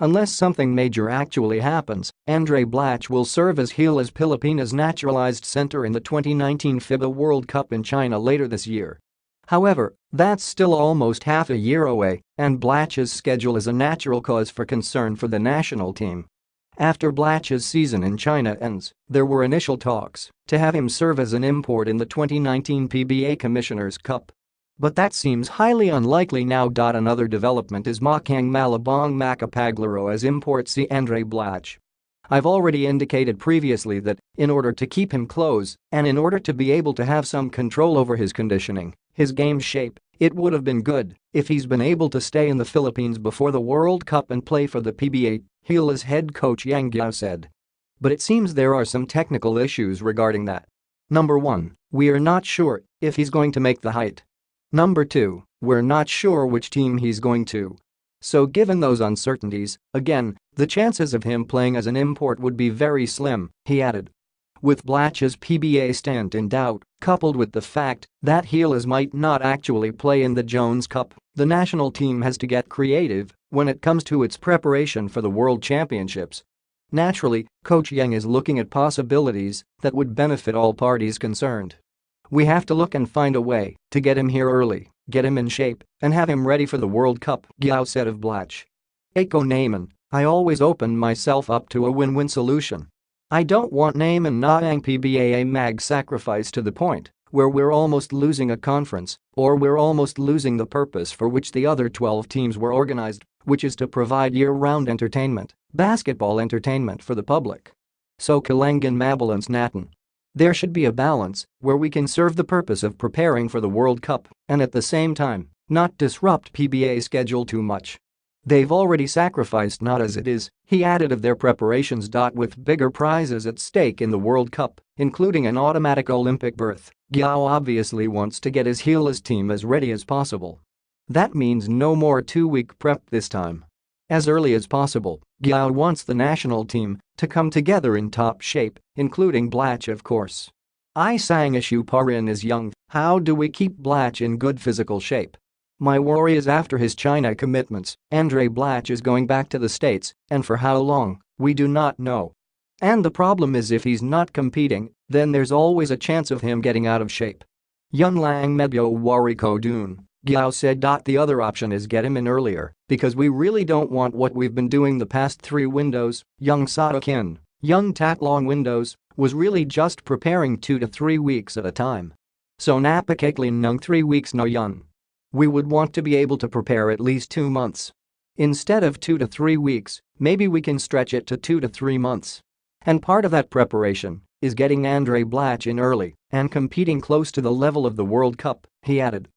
Unless something major actually happens, Andray Blatche will serve as Gilas Pilipinas naturalized center in the 2019 FIBA World Cup in China later this year. However, that's still almost half a year away, and Blatche's schedule is a natural cause for concern for the national team. After Blatche's season in China ends, there were initial talks to have him serve as an import in the 2019 PBA Commissioner's Cup. But that seems highly unlikely now. Another development is Makang Malabong Macapaglaro as import C. Andray Blatche. I've already indicated previously that, in order to keep him close, and in order to be able to have some control over his conditioning, his game shape, it would have been good if he's been able to stay in the Philippines before the World Cup and play for the PBA, Gilas head coach Yang Guo said. But it seems there are some technical issues regarding that. Number 1, we are not sure if he's going to make the height. Number 2, we're not sure which team he's going to. So given those uncertainties, again, the chances of him playing as an import would be very slim, he added. With Blatche's PBA stint in doubt, coupled with the fact that Gilas might not actually play in the Jones Cup, the national team has to get creative when it comes to its preparation for the World Championships. Naturally, Coach Yang is looking at possibilities that would benefit all parties concerned. We have to look and find a way to get him here early, get him in shape, and have him ready for the World Cup, Guo said of Blatche. Ako Naaman, I always open myself up to a win-win solution. I don't want Naaman na ang PBA mag sacrifice to the point where we're almost losing a conference, or we're almost losing the purpose for which the other 12 teams were organized, which is to provide year-round entertainment, basketball entertainment for the public. So kailangan mabalance natin. There should be a balance where we can serve the purpose of preparing for the World Cup and at the same time, not disrupt PBA schedule too much. They've already sacrificed not as it is, he added of their preparations. With bigger prizes at stake in the World Cup, including an automatic Olympic berth, Guo obviously wants to get his Gilas team as ready as possible. That means no more 2-week prep this time. As early as possible, Guo wants the national team to come together in top shape, including Blatche of course. I sang Ishu Parin is young, how do we keep Blatche in good physical shape? My worry is after his China commitments, Andray Blatche is going back to the States, and for how long, we do not know. And the problem is if he's not competing, then there's always a chance of him getting out of shape. Yun lang medyo worry ko dun, Guo said. The other option is get him in earlier, because we really don't want what we've been doing the past 3 windows, yung Satokin, yung Tatlong windows, was really just preparing 2 to 3 weeks at a time. So napakaklin ng 3 weeks no yun. We would want to be able to prepare at least 2 months. Instead of 2 to 3 weeks, maybe we can stretch it to 2 to 3 months. And part of that preparation is getting Andray Blatche in early and competing close to the level of the World Cup, he added.